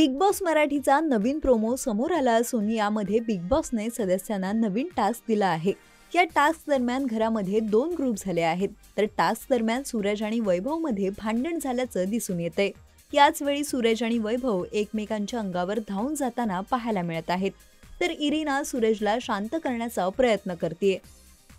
Big boss मराठीचा नवीन promo समोर आला असून यामध्ये बिग बॉसने सदस्यांना नवीन टास्क दिला आहे। या टास्क दरम्यान घरामध्ये 2 ग्रुप झाले आहेत, तर टास्क दरम्यान सूरज आणि वैभव मध्ये भांडण झाल्याचं दिसून येतंय। याच वेळी सूरज आणि वैभव एकमेकांच्या अंगावर धावून जाताना पाहायला मिळत आहेत, तर इरिना सूरजला शांत करण्याचा प्रयत्न करतेय।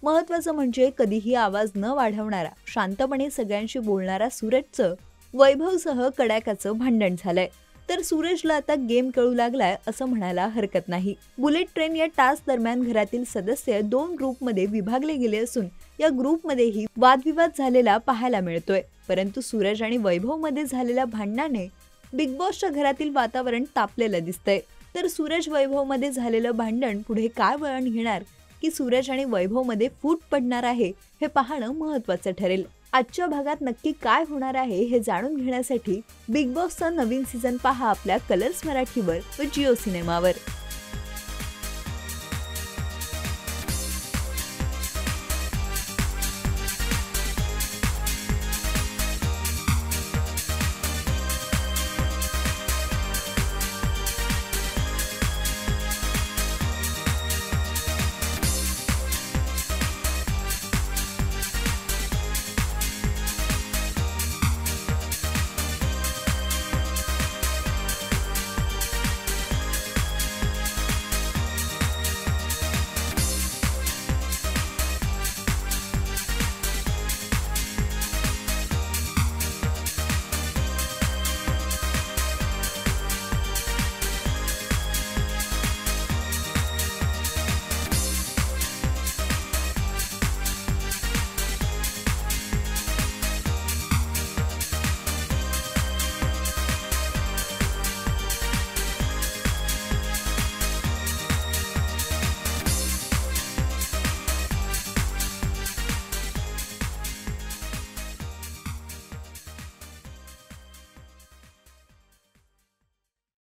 महत्त्वाचं म्हणजे कधीही आवाज न वाढवणारा, शांतपणे सगळ्यांशी बोलणारा सूरजचं वैभवसह कडाक्याचं भांडण झालंय। तर सूरजला आता गेम कळू लागलाय असं म्हणायला हरकत नाही। बुलेट ट्रेन या टास्क दरम्यान घरातील सदस्य 2 ग्रुपमध्ये विभागले गेले असून या ग्रुपमध्येही वादविवाद झालेला पाहायला मिळतोय। परंतु सूरज आणि वैभव मध्ये झालेल्या भांडणाने बिग बॉसच्या घरातील वातावरण तापलेलं दिसतंय। तर सूरज वैभव मध्ये झालेलं भांडण पुढे काय वळण घेणार, की सूरज आणि वैभव मध्ये फूट पडणार आहे, हे पाहणं महत्त्वाचं ठरेल। आजच्या भागात नक्की काय होणार आहे हे जाणून घेण्यासाठी बिग बॉसचा नवीन सीझन पहा आपल्या कलर्स मराठीवर व जिओ सिनेमावर।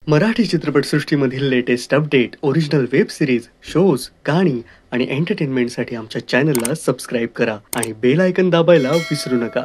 मराठी चित्रपटसृष्टीमधील latest update, original web series, shows, गाणी आणि एंटरटेनमेंटसाठी आमच्या चॅनलला सबस्क्राईब करा आणि बेल आयकॉन दाबायला विसरू नका।